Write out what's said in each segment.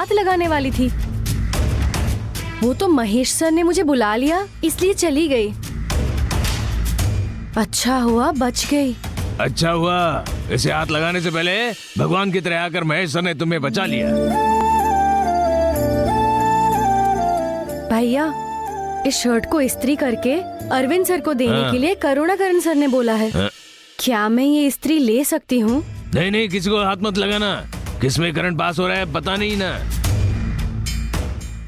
हाथ लगाने वाली थी। वो तो महेश सर ने मुझे बुला लिया इसलिए चली गई। अच्छा हुआ बच गई। अच्छा हुआ, इसे हाथ लगाने से पहले भगवान की तरह आकर महेश सर ने तुम्हें बचा लिया। भैया, इस शर्ट को इस्त्री करके अरविंद सर को देने के लिए करुणाकरण सर ने बोला है। क्या मैं ये इस्त्री ले सकती हूँ? नहीं नहीं, किसी को हाथ मत लगाना। किसमें करंट पास हो रहा है पता नहीं ना।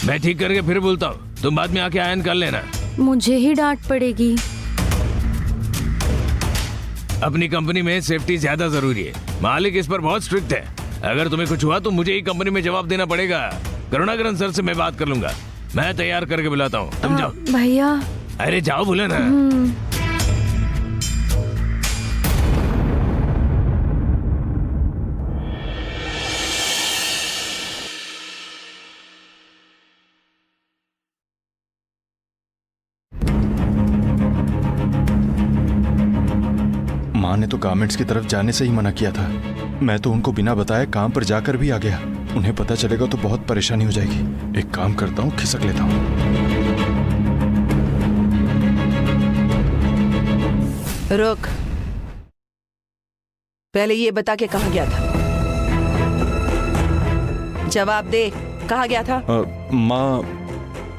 मैं ठीक करके फिर बोलता हूँ, तुम बाद में आके आयन कर लेना। मुझे ही डांट पड़ेगी। अपनी कंपनी में सेफ्टी ज्यादा जरूरी है। मालिक इस पर बहुत स्ट्रिक्ट है। अगर तुम्हें कुछ हुआ तो मुझे ही कंपनी में जवाब देना पड़ेगा। करुणाकरण सर से मैं बात कर लूंगा। मैं तैयार करके बुलाता हूँ, तुम जाओ। भैया। अरे जाओ, बोले ना। माँ ने तो गारमेंट्स की तरफ जाने से ही मना किया था। मैं तो उनको बिना बताए काम पर जाकर भी आ गया। उन्हें पता चलेगा तो बहुत परेशानी हो जाएगी। एक काम करता हूँ, खिसक लेता हूँ। रुक, पहले ये बता के कहाँ गया था? जवाब दे, कहाँ गया था? माँ,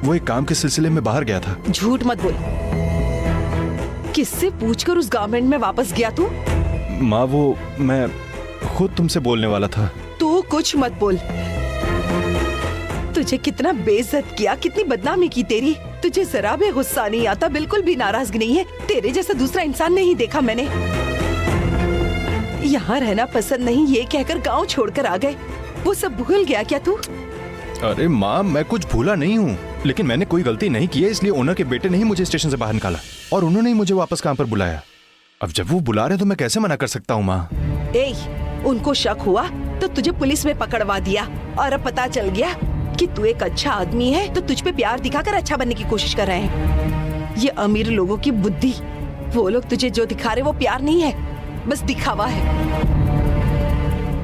वो एक काम के सिलसिले में बाहर गया था। झूठ मत बोल। किससे पूछकर उस गारमेंट में वापस गया तू? माँ, वो मैं खुद तुमसे बोलने वाला था। तू कुछ मत बोल। तुझे कितना बेइज्जत किया, कितनी बदनामी की तेरी। तुझे जरा भी गुस्सा नहीं आता, बिल्कुल भी नाराजगी नहीं है। तेरे जैसा दूसरा इंसान नहीं देखा मैंने। यहाँ रहना पसंद नहीं ये कहकर गांव छोड़कर आ गए। वो सब भूल गया क्या तू? अरे माँ, मैं कुछ भूला नहीं हूँ, लेकिन मैंने कोई गलती नहीं की है, इसलिए ओनर के बेटे ने ही मुझे स्टेशन से बाहर निकाला और उन्होंने ही मुझे वापस काम पर बुलाया। अब जब वो बुला रहे तो मैं कैसे मना कर सकता हूँ माँ? उनको शक हुआ तो तुझे पुलिस में पकड़वा दिया और अब पता चल गया कि तू एक अच्छा आदमी है तो तुझ पे प्यार दिखाकर अच्छा बनने की कोशिश कर रहे हैं। ये अमीर लोगों की बुद्धि। वो लोग तुझे जो दिखा रहे वो प्यार नहीं है, बस दिखावा है।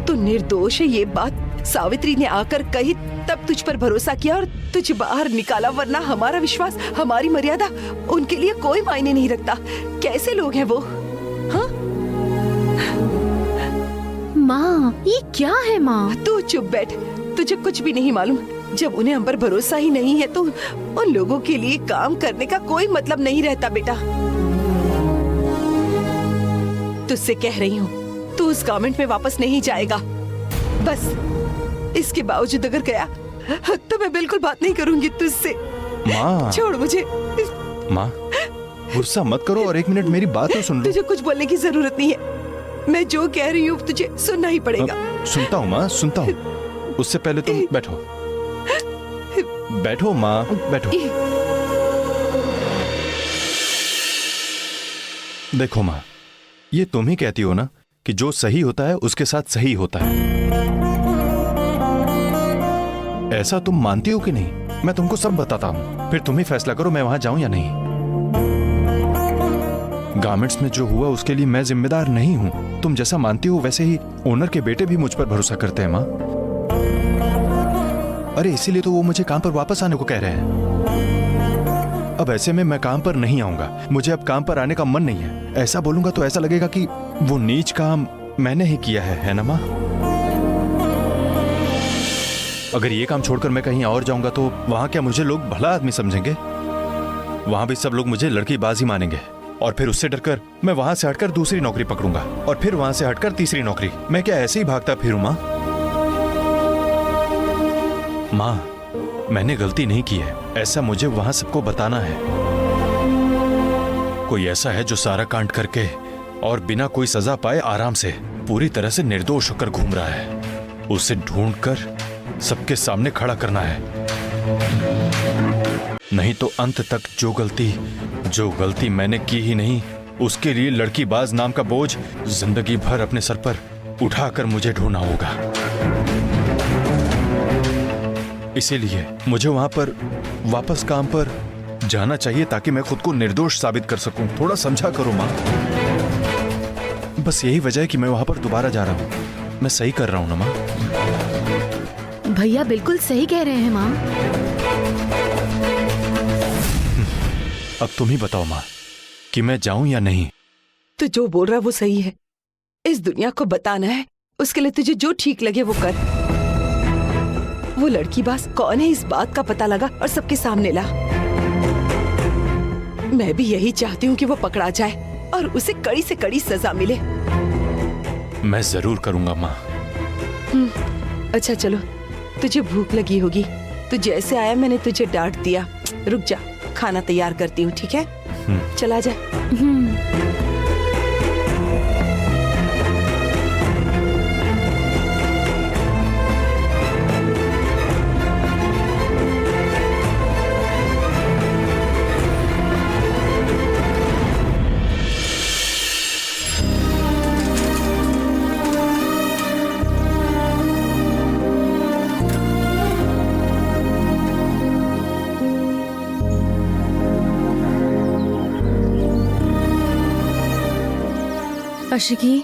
तू निर्दोष है, ये बात सावित्री ने आकर कही तब तुझ पर भरोसा किया और तुझे बाहर निकाला, वरना हमारा विश्वास, हमारी मर्यादा उनके लिए कोई मायने नहीं रखता। कैसे लोग हैं वो? हाँ? माँ, ये क्या है माँ? तू चुप बैठ, तुझे कुछ भी नहीं मालूम। जब उन्हें हम पर भरोसा ही नहीं है तो उन लोगों के लिए काम करने का कोई मतलब नहीं रहता बेटा। तुझसे कह रही हूँ, तू उस गारमेंट में वापस नहीं जाएगा। बस इसके बावजूद अगर गया तो मैं बिल्कुल बात नहीं करूंगी तुझसे। माँ, छोड़ मुझे। माँ, गुस्सा मत करो और एक मिनट मेरी बात तो सुन लो। तुझे कुछ बोलने की जरूरत नहीं है। मैं जो कह रही हूँ तुझे सुनना ही पड़ेगा। सुनता हूँ माँ, सुनता हूँ। उससे पहले तुम बैठो। बैठो माँ, बैठो। देखो माँ, ये तुम ही कहती हो ना कि जो सही होता है उसके साथ सही होता है। ऐसा तुम मानती हो कि नहीं? मैं तुमको सब बताता हूँ, फिर तुम ही फैसला करो मैं वहां जाऊं या नहीं। गारमेंट्स में जो हुआ उसके लिए मैं जिम्मेदार नहीं हूं। तुम जैसा मानती हो वैसे ही ओनर के बेटे भी मुझ पर भरोसा करते हैं माँ। अरे इसीलिए तो वो मुझे काम पर वापस आने को कह रहे हैं। अब ऐसे में मैं काम पर नहीं आऊंगा। मुझे अब काम पर आने का मन नहीं है। ऐसा बोलूंगा तो ऐसा लगेगा कि वो नीच काम मैंने ही किया है ना माँ? अगर ये काम छोड़कर मैं कहीं और जाऊंगा तो वहां क्या मुझे लोग भला आदमी समझेंगे? वहां भी सब लोग मुझे लड़कीबाजी मानेंगे और फिर उससे डरकर मैं वहां से हटकर दूसरी नौकरी पकड़ूंगा और फिर वहां से हटकर तीसरी नौकरी। मैं क्या ऐसे ही भागता फिरूं माँ? माँ, मैंने गलती नहीं की है, ऐसा मुझे वहां सबको बताना है। कोई ऐसा है जो सारा कांड करके और बिना कोई सजा पाए आराम से पूरी तरह से निर्दोष होकर घूम रहा है। उसे ढूंढकर सबके सामने खड़ा करना है, नहीं तो अंत तक जो गलती मैंने की ही नहीं उसके लिए लड़कीबाज नाम का बोझ जिंदगी भर अपने सर पर उठाकर मुझे ढूंढना होगा। इसीलिए मुझे वहां पर वापस काम पर जाना चाहिए ताकि मैं खुद को निर्दोष साबित कर सकूं। थोड़ा समझा करो माँ। बस यही वजह है कि मैं वहां पर दोबारा जा रहा हूं। मैं सही कर रहा हूं ना माँ? भैया बिल्कुल सही कह रहे हैं माँ। अब तुम ही बताओ माँ कि मैं जाऊं या नहीं। तू जो बोल रहा है वो सही है। इस दुनिया को बताना है, उसके लिए तुझे जो ठीक लगे वो कर। वो लड़की बास कौन है इस बात का पता लगा और सबके सामने ला। मैं भी यही चाहती हूँ कि वो पकड़ा जाए और उसे कड़ी से कड़ी सजा मिले। मैं जरूर करूंगा माँ। अच्छा चलो, तुझे भूख लगी होगी। तू जैसे आया मैंने तुझे डांट दिया। रुक जा, खाना तैयार करती हूँ, ठीक है? चला जा। आशिकी,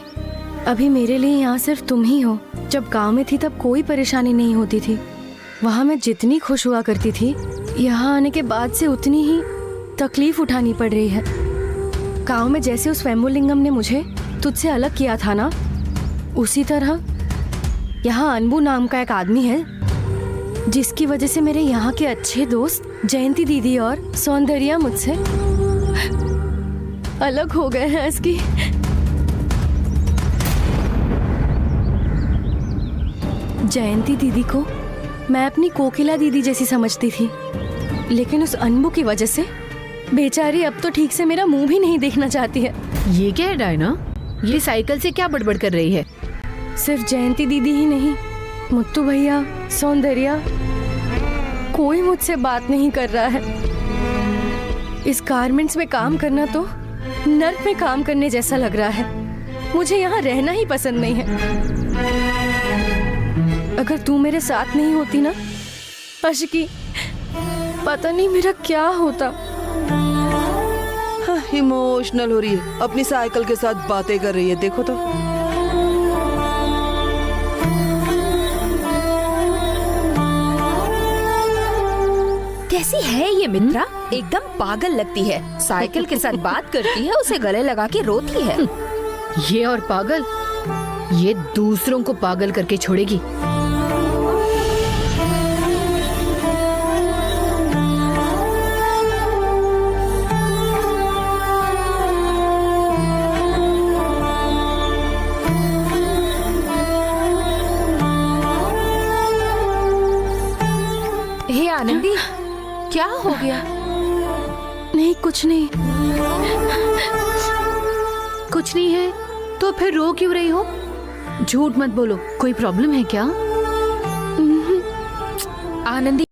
अभी मेरे लिए यहाँ सिर्फ तुम ही हो। जब गांव में थी तब कोई परेशानी नहीं होती थी। वहाँ मैं जितनी खुश हुआ करती थी, यहाँ आने के बाद से उतनी ही तकलीफ उठानी पड़ रही है। गांव में जैसे उस वेम्बुलिंगम ने मुझे तुझसे अलग किया था ना, उसी तरह यहाँ अनबू नाम का एक आदमी है, जिसकी वजह से मेरे यहाँ के अच्छे दोस्त जयंती दीदी और सौंदर्या मुझसे अलग हो गए हैं। इसकी जयंती दीदी को मैं अपनी कोकिला दीदी जैसी समझती थी, लेकिन उस अनबू की वजह से बेचारी अब तो ठीक से मेरा मुंह भी नहीं देखना चाहती है। ये क्या है डायना? ये साइकिल से क्या बड़बड़ कर रही है? सिर्फ जयंती दीदी ही नहीं, मुत्तू भैया, सौंदर्या, कोई मुझसे बात नहीं कर रहा है। इस गारमेंट्स में काम करना तो नर्क में काम करने जैसा लग रहा है। मुझे यहाँ रहना ही पसंद नहीं है। अगर तू मेरे साथ नहीं होती ना आशिकी, पता नहीं मेरा क्या होता। हाँ, इमोशनल हो रही है, अपनी साइकिल के साथ बातें कर रही है। देखो तो कैसी है ये मित्रा? एकदम पागल लगती है। साइकिल के साथ बात करती है, उसे गले लगा के रोती है। ये और पागल, ये दूसरों को पागल करके छोड़ेगी। हे आनंदी, क्या हो गया? नहीं, कुछ नहीं। कुछ नहीं है तो फिर रो क्यों रही हो? झूठ मत बोलो, कोई प्रॉब्लम है क्या? आनंदी